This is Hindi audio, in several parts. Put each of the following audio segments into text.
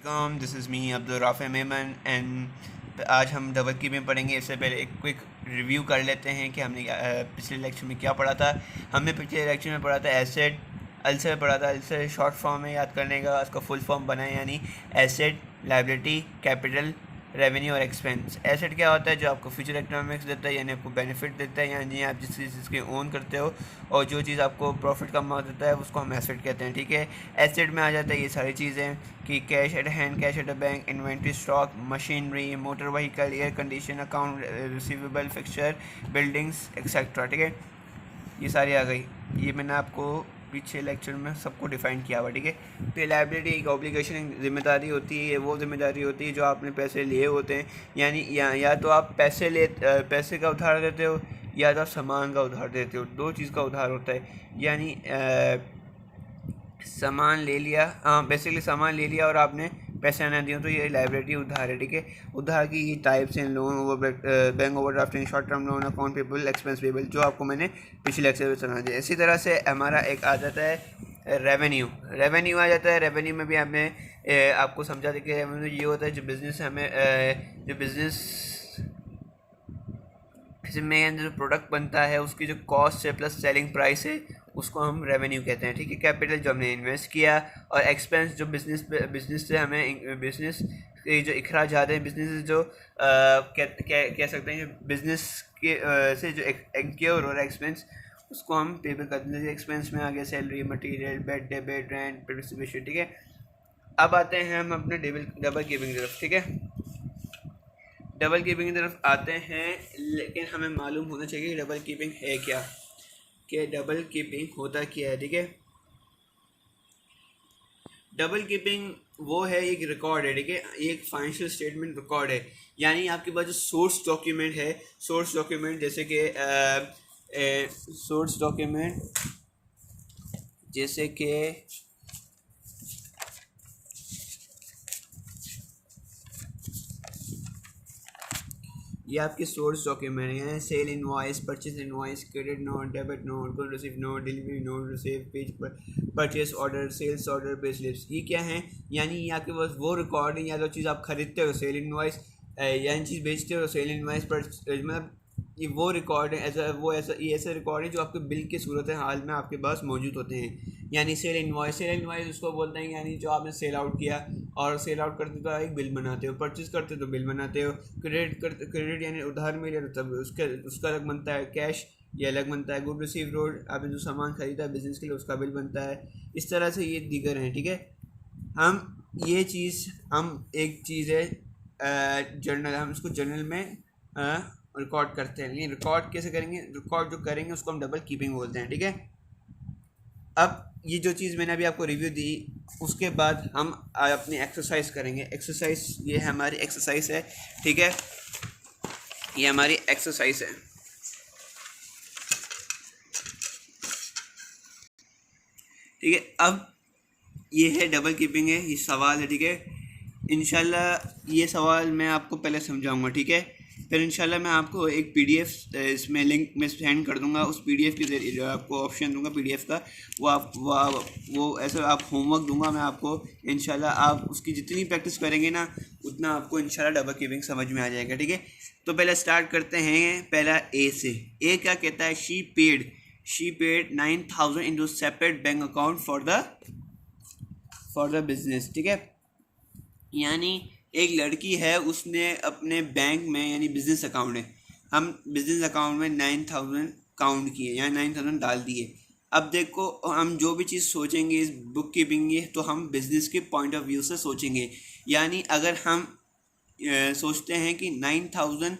वालेकुम, this is me Abdul Rafe Memon and आज हम डबल की में पढ़ेंगे। इससे पहले एक क्विक रिव्यू कर लेते हैं कि हमने पिछले लेक्चर में क्या पढ़ा था। हमने पिछले लेक्चर में पढ़ा था एसेट, अल्सर पढ़ा था। अल्सर शॉर्ट फॉर्म में याद करने का, उसका फुल फॉर्म बनाए, यानी एसेट, लायबिलिटी, कैपिटल, रेवेन्यू और एक्सपेंस। एसेट क्या होता है? जो आपको फ्यूचर इकोनॉमिक्स देता है, यानी आपको बेनिफिट देता है, यानी आप जिस चीज़ के ओन करते हो, और जो चीज़ आपको प्रॉफिट कमा देता है उसको हम एसेट कहते हैं। ठीक है, एसेट में आ जाता है ये सारी चीज़ें कि cash at hand, cash at a bank, inventory, stock, machinery, motor vehicle, air condition, account receivable, fixture, buildings etcetera. ठीक है, ये सारी आ गई। ये मैंने आपको पीछे लेक्चर में सबको डिफाइन किया हुआ। ठीक है, फिर लायबिलिटी एक ऑब्लिगेशन, जिम्मेदारी होती है। वो जिम्मेदारी होती है जो आपने पैसे लिए होते हैं, यानी या तो आप पैसे का उधार देते हो, या तो आप सामान का उधार देते हो। दो चीज़ का उधार होता है, यानी सामान ले लिया, बेसिकली सामान ले लिया और आपने पैसे ना दिए, तो ये लायबिलिटी उधार है। ठीक है, उधार की ये टाइप्स हैं: loan, over bank overdraft, short term loan, account payable, expense payable, जो आपको मैंने पिछले लेक्चर में समझा दिया। इसी तरह से हमारा एक आ जाता है रेवेन्यू। रेवेन्यू आ जाता है। रेवेन्यू में भी हमने आपको समझा दिया कि रेवेन्यू ये होता है जो बिज़नेस हमें जो बिज़नेस में जो प्रोडक्ट बनता है उसकी जो कॉस्ट है प्लस सेलिंग प्राइस है, उसको हम रेवेन्यू कहते हैं। ठीक है, कैपिटल जो हमने इन्वेस्ट किया, और एक्सपेंस जो बिजनेस से हमें बिजनेस के जो अखराजात हैं, बिजनेस जो कह सकते हैं बिजनेस के से जो इंक्योर हो रहा है एक्सपेंस, उसको हम पेबल करते हैं। एक्सपेंस में आ गया salary, material, bed, debit, rent, participation. ठीक है, अब आते हैं हम अपने डबल कीपिंग की तरफ। ठीक है, डबल कीपिंग की तरफ आते हैं, लेकिन हमें मालूम होना चाहिए कि डबल कीपिंग है क्या, कि डबल कीपिंग होता क्या है। ठीक है, डबल कीपिंग वो है, एक रिकॉर्ड है। ठीक है, एक फाइनेंशियल स्टेटमेंट रिकॉर्ड है, यानी आपके पास जो सोर्स डॉक्यूमेंट है, सोर्स डॉक्यूमेंट जैसे कि सोर्स डॉक्यूमेंट जैसे कि ये आपके सोर्स डॉक्यूमेंट हैं: sale invoice, purchase invoice, credit note, debit note, good receive note, delivery note, receive page पर, purchase order, sales order, pay slips. ये क्या है? यानी ये आपके पास वो रिकॉर्ड है, या जो चीज़ आप खरीदते हो सेल इनवॉइस, या चीज़ बेचते हो सेल इनवॉइस पर, मतलब ये वो रिकॉर्ड है। ये ऐसा रिकॉर्ड है जो आपके बिल की सूरत हाल में आपके पास मौजूद होते हैं। यानी सेल इनवॉइस उसको बोलते हैं, यानी जो आपने सेल आउट किया, और सेल आउट करते तो एक बिल बनाते हो, परचेज करते तो बिल बनाते हो, क्रेडिट यानी उधार मिले तो तब उसका अलग बनता है, कैश ये अलग बनता है, गुड रिसीव रोड आपने जो सामान खरीदा है बिजनेस के लिए उसका बिल बनता है। इस तरह से ये दीगर हैं। ठीक है, हम एक चीज़ है जर्नल, हम इसको जर्नल में रिकॉर्ड करते हैं। लेकिन रिकॉर्ड कैसे करेंगे? रिकॉर्ड जो करेंगे उसको हम डबल कीपिंग बोलते हैं। ठीक है, अब ये जो चीज़ मैंने अभी आपको रिव्यू दी, उसके बाद हम अपनी एक्सरसाइज करेंगे। एक्सरसाइज ये है हमारी एक्सरसाइज है। ठीक है, ये हमारी एक्सरसाइज है। ठीक है, अब ये है डबल कीपिंग है, ये सवाल है। ठीक है, इंशाल्लाह ये सवाल मैं आपको पहले समझाऊंगा। ठीक है, फिर इंशाल्लाह मैं आपको एक पीडीएफ इसमें लिंक में सेंड कर दूंगा। उस पीडीएफ के जरिए जो आपको ऑप्शन दूंगा पीडीएफ का, वो ऐसा आप होमवर्क दूंगा मैं आपको। इंशाल्लाह आप उसकी जितनी प्रैक्टिस करेंगे ना, उतना आपको इंशाल्लाह डबल कीपिंग समझ में आ जाएगा। ठीक है, तो पहले स्टार्ट करते हैं पहला ए से। ए क्या कहता है? She paid 9,000 into separate bank account for the business. ठीक है, यानी एक लड़की है, उसने अपने बैंक में, यानी बिजनेस अकाउंट है, हम बिजनेस अकाउंट में 9,000 काउंट किए, यानी 9,000 डाल दिए। अब देखो, हम जो भी चीज़ सोचेंगे इस बुक कीपिंग की, तो हम बिजनेस के पॉइंट ऑफ व्यू से सोचेंगे। यानी अगर हम सोचते हैं कि 9,000,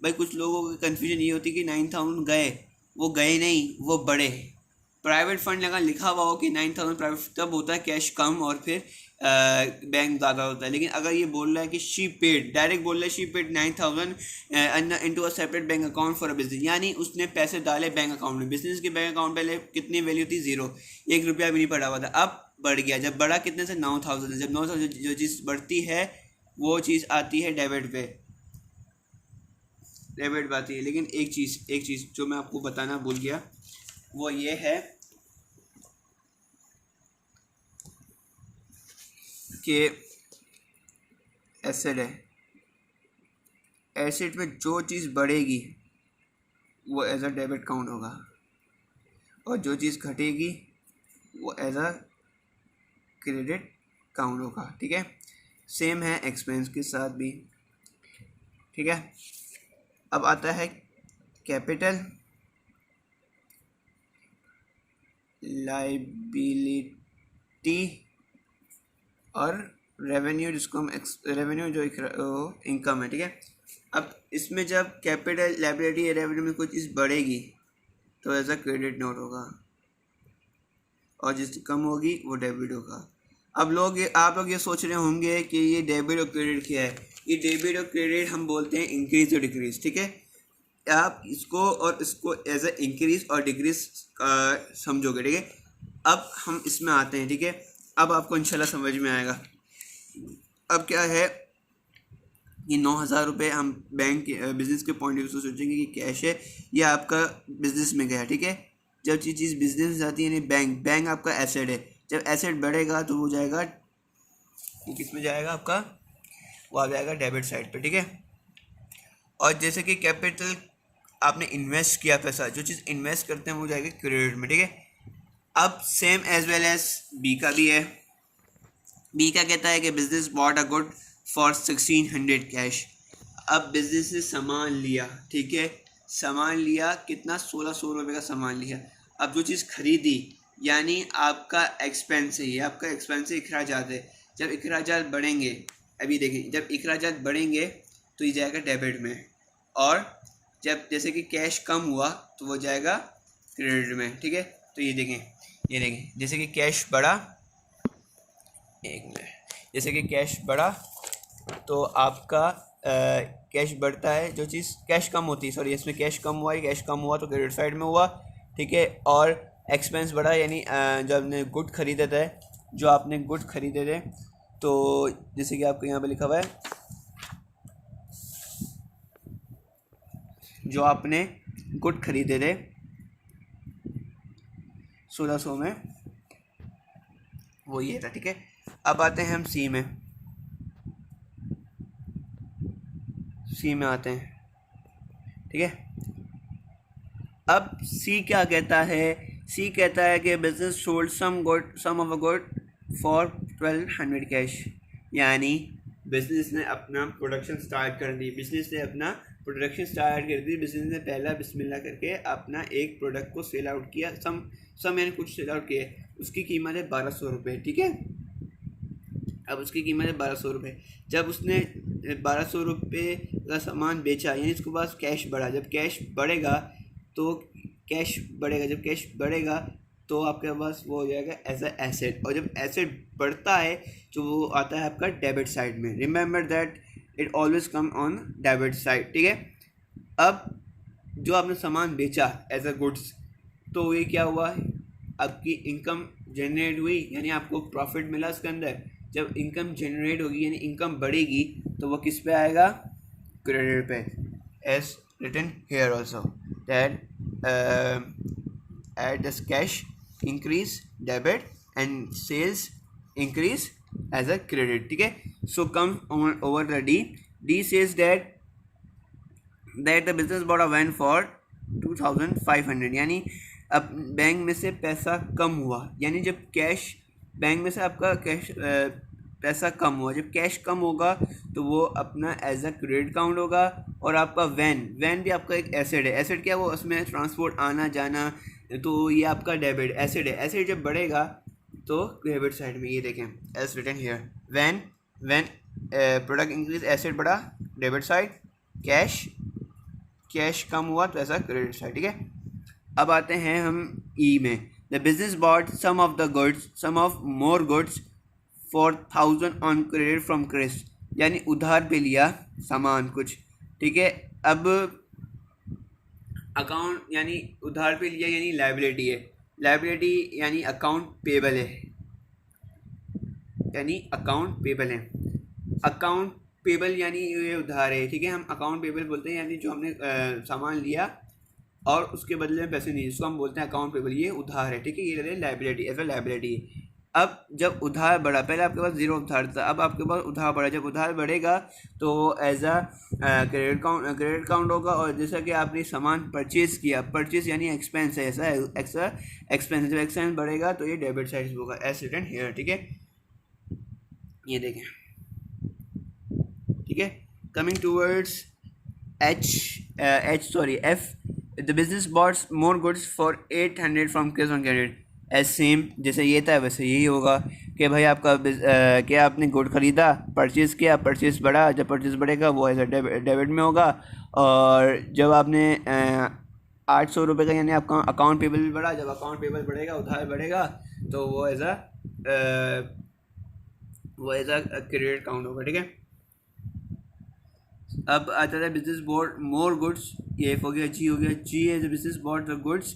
भाई कुछ लोगों की कन्फ्यूजन ये होती है कि 9,000 गए, वो गए नहीं, वो बढ़े। प्राइवेट फंड लगा लिखा हुआ हो कि 9,000 प्राइवेट, तब होता है कैश कम और फिर बैंक ज़्यादा होता है। लेकिन अगर ये बोल रहा है कि शी पेड, डायरेक्ट बोल रहा है she paid 9,000 into a separate bank account for a business, यानी उसने पैसे डाले बैंक अकाउंट में। बिजनेस के बैंक अकाउंट पहले कितनी वैल्यू थी? 0, 1 रुपया भी नहीं पड़ा हुआ था। अब बढ़ गया, जब बढ़ा कितने से? 9,000। जब 9,000 जो चीज़ बढ़ती है वो चीज़ आती है डेबिट पे, डेबिट आती है। लेकिन एक चीज़ जो मैं आपको बताना भूल गया, वो ये है कि एसेट है, एसेट में जो चीज़ बढ़ेगी वो एज अ डेबिट काउंट होगा, और जो चीज़ घटेगी वो एज अ क्रेडिट काउंट होगा। ठीक है, सेम है एक्सपेंस के साथ भी। ठीक है, अब आता है कैपिटल, लाइबिलिटी और रेवेन्यू, जिसको हम रेवेन्यू जो इनकम है। ठीक है, अब इसमें जब कैपिटल, लाइबिलिटी या रेवेन्यू में कोई चीज़ बढ़ेगी तो एज अ क्रेडिट नोट होगा, और जिसकी कम होगी वो डेबिट होगा। अब आप लोग ये सोच रहे होंगे कि ये डेबिट और क्रेडिट क्या है। ये डेबिट और क्रेडिट हम बोलते हैं इंक्रीज और डिक्रीज। ठीक है, आप इसको और इसको एज ए इंक्रीज और डिक्रीज समझोगे। ठीक है, अब हम इसमें आते हैं। ठीक है, अब आपको इंशाल्लाह समझ में आएगा। अब क्या है कि 9,000 रुपये हम बैंक बिजनेस के पॉइंट ऑफ व्यू से सोचेंगे कि कैश है, ये आपका बिजनेस में गया। ठीक है, जब ये चीज़ बिजनेस में जाती है, यानी बैंक आपका एसेट है। जब एसेट बढ़ेगा तो वो जाएगा, किस में जाएगा आपका, वो आ जाएगा डेबिट साइड पे। ठीक है, और जैसे कि कैपिटल आपने इन्वेस्ट किया पैसा, जो चीज़ इन्वेस्ट करते हैं वो जाएगी क्रेडिट में। ठीक है, अब same as well as B का भी है। बी का कहता है कि business bought a good for 1600 cash. अब बिजनेस ने सामान लिया। ठीक है, सामान लिया, कितना, 1600 रुपये का सामान लिया। अब जो चीज़ खरीदी यानी आपका एक्सपेंस है, ये आपका एक्सपेंस है, अखराजात है। जब अखराजात बढ़ेंगे, अभी देखें, जब अखराजात बढ़ेंगे तो ये जाएगा डेबिट में, और जब जैसे कि कैश कम हुआ तो वो जाएगा क्रेडिट में। ठीक है, तो ये देखें जैसे कि कैश बढ़ा, एक मिनट, जैसे कि कैश बढ़ा तो आपका कैश बढ़ता है, जो चीज़ कैश कम होती है, सॉरी इसमें कैश कम हुआ है, कैश कम हुआ तो क्रेडिट साइड में हुआ। ठीक है, और एक्सपेंस बढ़ा यानी जब आपने गुड खरीदे थे, तो जैसे कि आपको यहाँ पे लिखा हुआ है, जो आपने गुड खरीदे थे 1600 में, वो ये था। ठीक है, अब आते हैं हम सी में आते हैं। ठीक है, अब सी क्या कहता है, सी कहता है कि business sold some of a good for 1200 cash. यानी बिजनेस ने अपना प्रोडक्शन स्टार्ट कर दी, बिजनेस ने पहला बिस्मिल्लाह करके अपना एक प्रोडक्ट को सेल आउट किया, सम यानी कुछ सेल आउट किया, उसकी कीमत है 1200 रुपये। ठीक है, अब उसकी कीमत है 1200 रुपये। जब उसने 1200 रुपये का सामान बेचा यानी उसके पास कैश बढ़ा। जब कैश बढ़ेगा जब कैश बढ़ेगा तो आपके पास वो हो जाएगा एज अ एसेट, और जब एसेट बढ़ता है तो वो आता है आपका डेबिट साइड में। Remember that it always come on debit side. ठीक है, अब जो आपने सामान बेचा एज अ गुड्स, तो ये क्या हुआ, आपकी इनकम जनरेट हुई यानी आपको प्रॉफिट मिला उसके अंदर। जब इनकम जनरेट होगी यानी इनकम बढ़ेगी तो वो किस पे आएगा, क्रेडिट पे, as written here also that at this cash increase debit and sales increase as a credit. ठीक है, so come over the D says that the business bought a van for 2500, यानी अब बैंक में से पैसा कम हुआ, यानी जब कैश बैंक में से आपका कैश पैसा कम हुआ, जब कैश कम होगा तो वो अपना एज अ क्रेडिट काउंट होगा। और आपका वैन भी आपका एक एसेट है। एसेट क्या, वो उसमें ट्रांसपोर्ट आना जाना, तो ये आपका डेबिट एसेट है। एसेट जब बढ़ेगा तो डेबिट साइड में, ये देखें as written here, when product increase, asset बढ़ा डेबिट साइड, कैश कम हुआ तो ऐसा क्रेडिट साइड। ठीक है, अब आते हैं हम ई में। The business bought some of more goods for 1000 on credit from Chris, यानी उधार पे लिया सामान कुछ। ठीक है, अब अकाउंट यानी उधार पे लिया यानी लाइबिलिटी है, लाइबिलिटी यानी अकाउंट पेबल है, अकाउंट पेबल यानी ये उधार है। ठीक है, हम अकाउंट पेबल बोलते हैं यानी जो हमने सामान लिया और उसके बदले में पैसे नहीं, जिसको हम बोलते हैं अकाउंट पेबल, ये उधार है। ठीक है, ये लाइबिलिटी एज अ लाइबिलिटी। अब जब उधार बढ़ा, पहले आपके पास जीरो उधार था, अब आपके पास उधार बढ़ा, जब उधार बढ़ेगा तो वो एज अ क्रेडिट काउंट होगा। और जैसा कि आपने सामान परचेज किया, परचेज यानी एक्सपेंस है, ऐसा एक्स्ट्रा एक्सपेंस, जब एक्सपेंस बढ़ेगा तो ये डेबिट साइड होगा एज रिटन हियर। ठीक है, ये देखें। ठीक है, coming towards F, the business bought more goods for 800 from cash on credit as same, जैसे ये था वैसे यही होगा कि भाई आपका क्या आपने गुड खरीदा, परचेज़ किया, परचेज़ बढ़ा, जब परचेज़ बढ़ेगा वो एज अ डेबिट में होगा। और जब आपने 800 रुपये का यानी आपका अकाउंट पेबल बढ़ा, जब अकाउंट पेबल बढ़ेगा, उधार बढ़ेगा, तो वो एज अ क्रेडिट काउंट होगा। ठीक है, अब आता है बिजनेस बोर्ड मोर गुड्स, ये हो गया, जी हो गया, जी है the business board the goods.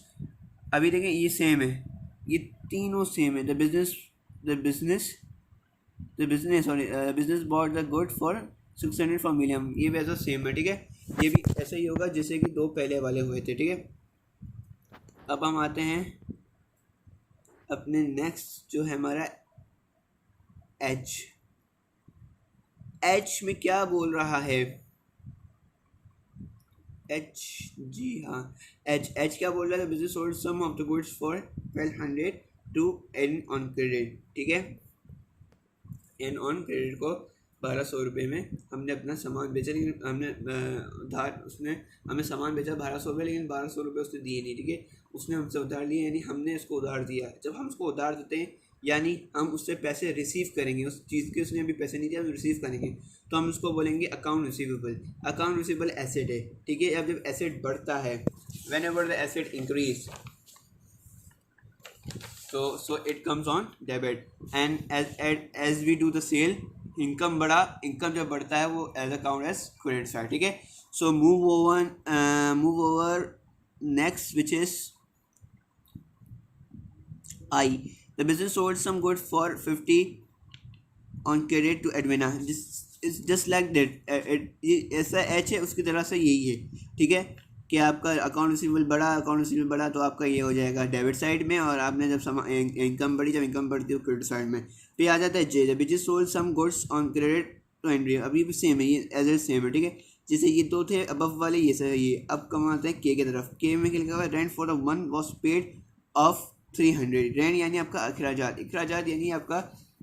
अभी देखें ये सेम है, ये तीनों सेम है। Business bought the good for 600 for million, ये भी ऐसा सेम है। ठीक है, ये भी ऐसा ही होगा जैसे कि दो पहले वाले हुए थे। ठीक है, अब हम आते हैं अपने नेक्स्ट जो है हमारा एच में क्या बोल रहा है। एच, जी हाँ, एच क्या बोल रहा है, business sold some of the goods for 1200 to Ann on credit. ठीक है, एन ऑन क्रेडिट को 1200 रुपये में हमने अपना सामान बेचा, लेकिन हमने उधार, उसने हमें सामान बेचा 1200 रुपये, लेकिन 1200 रुपये उसने दिए नहीं। ठीक है, उसने हमसे उधार लिए, यानी हमने उसको उधार दिया। जब हम उसको उधार देते हैं यानी हम उससे पैसे रिसीव करेंगे, उस चीज़ के उसने अभी पैसे नहीं दिए, हम रिसीव करेंगे, तो हम उसको बोलेंगे account receivable. Account receivable asset है। ठीक है, अब जब एसेट बढ़ता है, when ever the asset increase, so it comes on debit, and as we do the sale, income बढ़ा, इनकम जब बढ़ता है वो as account as credit side. ठीक है, so move over next which is I. The business sold some good for 50 on credit to Edwina, just like that, ऐसा एच है उसकी तरह से यही है। ठीक है, कि आपका अकाउंट रिसीवेबल बढ़ा तो आपका ये हो जाएगा डेबिट साइड में, और आपने जब इनकम बढ़ी, जब इनकम बढ़ती है क्रेडिट साइड में। फिर आ जाता है J, the business sold some goods on credit to Andre, अभी भी सेम है, ये एज ए सेम है। ठीक है, जैसे ये दो थे अबव वाले, ये सर ये। अब कम आते हैं के की तरफ। के में क्या लिखा हुआ है, rent for the one was paid of 300। Rent यानी आपका अखराजात यानी आपका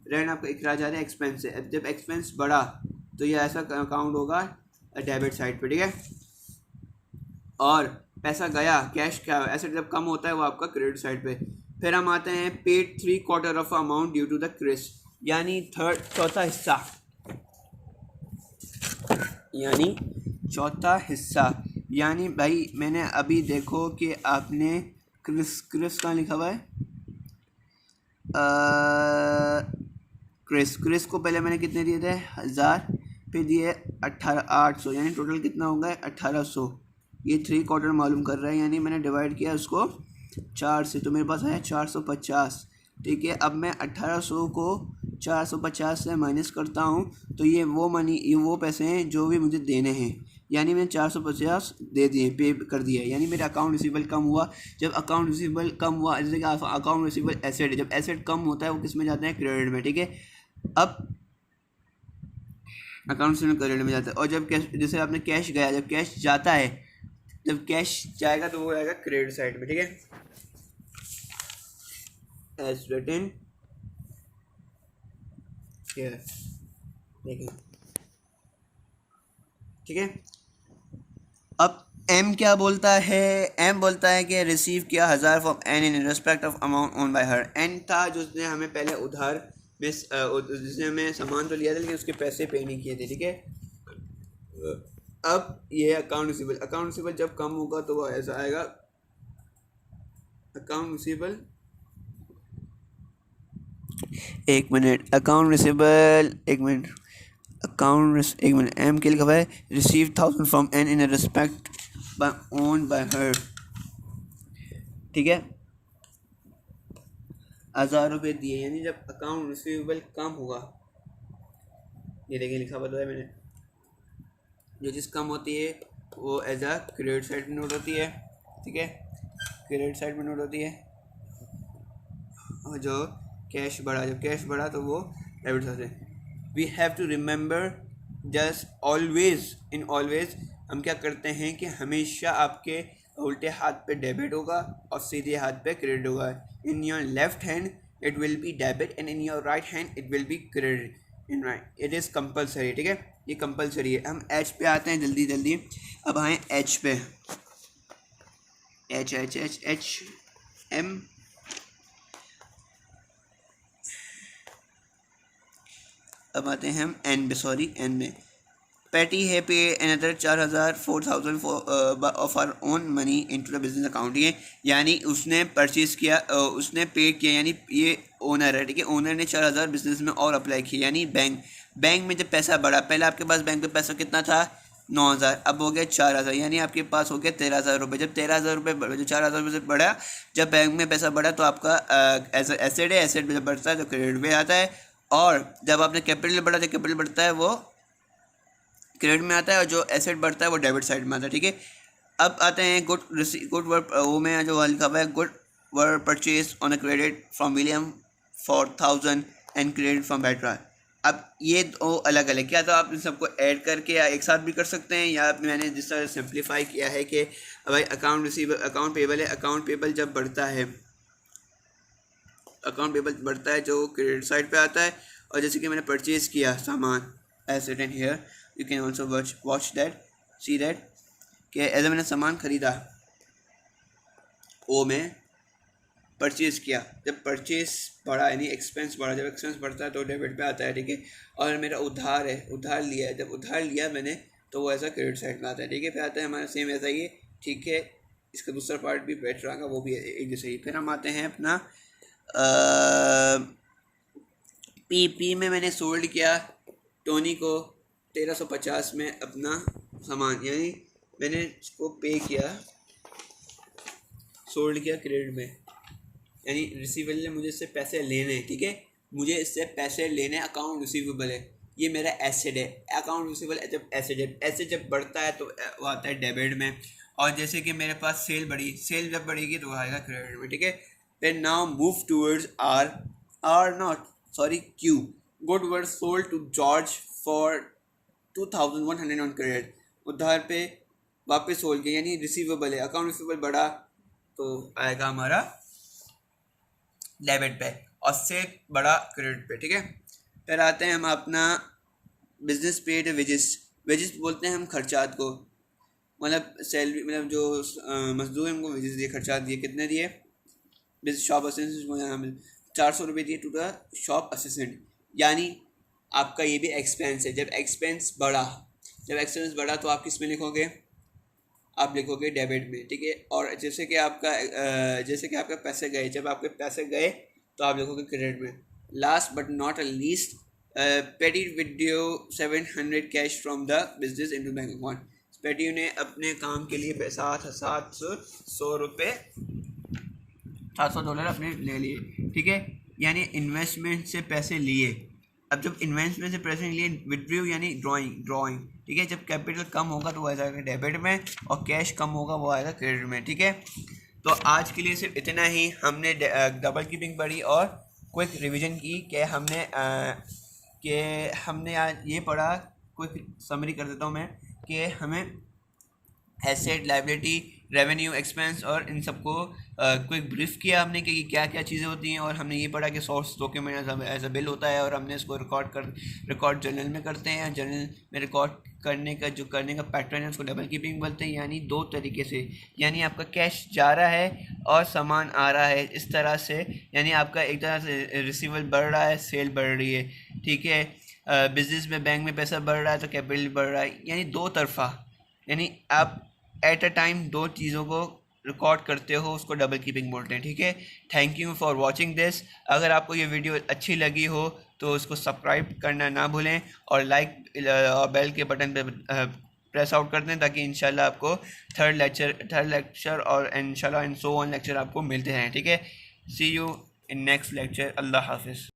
रेंट, आपका अखराजात है, एक्सपेंस है। जब एक्सपेंस बढ़ा तो ये ऐसा अकाउंट होगा डेबिट साइड पर। ठीक है, और पैसा गया, कैश क्या, एसेट जब कम होता है वो आपका क्रेडिट साइड पे। फिर हम आते हैं paid 3/4 of amount due to the Chris, यानी चौथा हिस्सा, यानी भाई मैंने अभी देखो कि आपने क्रिस कहाँ लिखा हुआ है, क्रिस को पहले मैंने कितने दिए थे, 1000, फिर दिए 800, यानी टोटल कितना होगा 1800। ये 3/4 मालूम कर रहा है, यानी मैंने डिवाइड किया उसको 4 से, तो मेरे पास आया 450। ठीक है, अब मैं 1800 को 450 से माइनस करता हूँ, तो ये वो पैसे हैं जो भी मुझे देने हैं, यानी मैंने 450 दे दिए, पे कर दिया, यानी मेरा अकाउंट रिसीवेबल कम हुआ। जब अकाउंट रिसीवेबल कम हुआ, जैसे कि अकाउंट रिसीवेबल एसेट है, जब एसेट कम होता है वो किस में जाता है, क्रेडिट में। ठीक है, अब अकाउंट रिसीवेबल क्रेडिट में जाता है। और जब कैश, जैसे आपने कैश गया, जब कैश जाता है, जब कैश जाएगा तो वो आएगा क्रेडिट साइड में। ठीक है, एज रिटन हियर, देखिए। ठीक है, अब एम क्या बोलता है, एम बोलता है कि रिसीव किया 1000 from Ann in respect of amount owed by her. Ann था जो उसने हमें पहले उधार में, जिसने हमें सामान तो लिया था लेकिन उसके पैसे पे नहीं किए थे। ठीक है, अब ये अकाउंट रिसीवेबल जब कम होगा तो वो ऐसा आएगा, अकाउंट रिसीवेबल, एक मिनट, एम के लिखा हुआ है receive 1000 from Ann in respect by owed by her. ठीक है, 1000 रुपये दिए, यानी जब अकाउंट रिसीवेबल कम होगा, ये देखिए लिखा हुआ है मैंने, जो चीज़ कम होती है वो एज अ क्रेडिट साइड में नोट होती है। ठीक है, क्रेडिट साइड में नोट होती है, और जो कैश बढ़ा, जब कैश बढ़ा तो वो डेबिट साइड है। We have to remember just always, in always हम क्या करते हैं कि हमेशा आपके उल्टे हाथ पे डेबिट होगा और सीधे हाथ पे क्रेडिट होगा। In your left hand it will be debit and in your right hand it will be credit. In right it is compulsory, ठीक है, ये कंपलसरी है। हम एच पे आते हैं जल्दी जल्दी। अब आए एच पे, H H H H M, अब आते हैं हम एन पे, सॉरी एन में। पैटी है पे another 4,000 of our own money into the business account. ये यानी उसने परचेज़ किया, उसने पे किया, यानी ये ओनर है, ठीक है, ओनर ने 4,000 बिजनेस में और अप्लाई किया, यानी बैंक में जब पैसा बढ़ा, पहले आपके पास बैंक में पैसा कितना था 9,000, अब हो गया 4,000, यानी आपके पास हो गया 13,000 रुपये। जब 13,000 रुपये जो 4,000 रुपये से बढ़ा, जब बैंक में पैसा बढ़ा तो आपका एसेट है, एसेट जब बढ़ता है तो क्रेडिट में आता है, और जब आपने कैपिटल बढ़ा तो कैपिटल बढ़ता है वो क्रेडिट में आता है, और जो एसेट बढ़ता है वो डेबिट साइड में आता है, ठीक है। अब आते हैं गुड वर्क, वो में जो लिखा हुआ है good work purchase on a credit from William 4,000 and credit from Batra. अब ये दो अलग अलग, क्या तो आप इन सबको ऐड करके या एक साथ भी कर सकते हैं, या मैंने जिस तरह सिंप्लीफाई किया है कि भाई अकाउंट रिसीवेबल, अकाउंट पेबल है, अकाउंट पेबल जब बढ़ता है, अकाउंट पेबल बढ़ता है जो क्रेडिट साइड पे आता है, और जैसे कि मैंने परचेज़ किया सामान as written here, you can also watch that, see that कि एज मैंने सामान ख़रीदा, ओ में परचेज़ किया, जब परचेज़ बढ़ा यानी एक्सपेंस बढ़ा, जब एक्सपेंस बढ़ता है तो डेबिट पे आता है, ठीक है। और मेरा उधार है, उधार लिया है, जब उधार लिया मैंने तो वो ऐसा क्रेडिट साइड में आता है, ठीक है। फिर आता है हमारा सेम ऐसा ही, ठीक है, इसका दूसरा पार्ट भी बेटर आएगा, वो भी एक जैसे ही। फिर हम आते हैं अपना पी में मैंने सोल्ड किया टोनी को 1350 में अपना सामान, यानी मैंने इसको पे किया, सोल्ड किया क्रेडिट में, यानी रिसीवेबल ने मुझे इससे पैसे लेने हैं, ठीक है, मुझे इससे पैसे लेने, अकाउंट रिसीवेबल है, ये मेरा एसेट है, अकाउंट रिसीवेबल जब एसेट है, एसेट जब बढ़ता है तो वो आता है डेबिट में, और जैसे कि मेरे पास सेल बढ़ी, सेल जब बढ़ेगी तो वो आएगा क्रेडिट में, ठीक है। फिर now move towards R not sorry Q, good word sold to George for 2,100 on credit, उधार पे वापस सोल्ड किया, यानी रिसीवेबल है, अकाउंट रिसीवेबल बढ़ा तो आएगा हमारा डेबिट पे, और सेल बड़ा क्रेडिट पे, ठीक है। फिर आते हैं हम अपना बिजनेस पेड वेजेस, वेजेस बोलते हैं हम खर्चात को, मतलब सैलरी, मतलब जो मजदूर हैं उनको वेजेस दिए, खर्चात दिए, कितने दिए, शॉप असिस्टेंट को यहाँ 400 रुपये दिए टू द शॉप असिस्टेंट, यानी आपका ये भी एक्सपेंस है। जब एक्सपेंस बढ़ा, जब एक्सपेंस बढ़ा तो आप किस में लिखोगे, आप लिखोगे डेबिट में, ठीक है। और जैसे कि आपका पैसे गए, जब आपके पैसे गए तो आप लिखोगे क्रेडिट में। Last but not a least, petty withdraw 700 cash from the business into bank account, petty ने अपने काम के लिए $700 अपने ले लिए, ठीक है, यानी इन्वेस्टमेंट से पैसे लिए। अब जब इन्वेस्टमेंट से पैसे लिए, विड्रॉ यानी ड्राइंग, ठीक है, जब कैपिटल कम होगा तो वो आएगा डेबिट में, और कैश कम होगा वो आएगा क्रेडिट में, ठीक है। तो आज के लिए सिर्फ इतना ही, हमने डबल कीपिंग पढ़ी और क्विक रिवीजन की कि हमने आज ये पढ़ा, क्विक समरी कर देता हूँ मैं, कि हमें एसेट, लायबिलिटी, रेवेन्यू, एक्सपेंस और इन सबको क्विक ब्रीफ किया हमने कि क्या क्या चीज़ें होती हैं, और हमने ये पढ़ा कि source document as a bill होता है, और हमने इसको रिकॉर्ड जर्नल में करते हैं। जर्नल में रिकॉर्ड करने का पैटर्न है उसको डबल कीपिंग बोलते हैं, यानी दो तरीके से, यानी आपका कैश जा रहा है और सामान आ रहा है, इस तरह से, यानी आपका एक तरह से रिसीवेबल बढ़ रहा है, सेल बढ़ रही है, ठीक है। बिजनेस में बैंक में पैसा बढ़ रहा है तो कैपिटल बढ़ रहा है, यानी दो तरफा, यानी आप एट अ टाइम दो चीज़ों को रिकॉर्ड करते हो, उसको डबल कीपिंग बोलते हैं, ठीक है। Thank you for watching this. अगर आपको ये वीडियो अच्छी लगी हो तो उसको सब्सक्राइब करना ना भूलें, और लाइक और बेल के बटन पे प्रेस आउट कर दें, ताकि इंशाल्लाह आपको थर्ड लेक्चर और इंशाल्लाह एंड सो ऑन लेक्चर आपको मिलते हैं, ठीक है। सी यू इन नेक्स्ट लेक्चर। अल्लाह हाफिज़।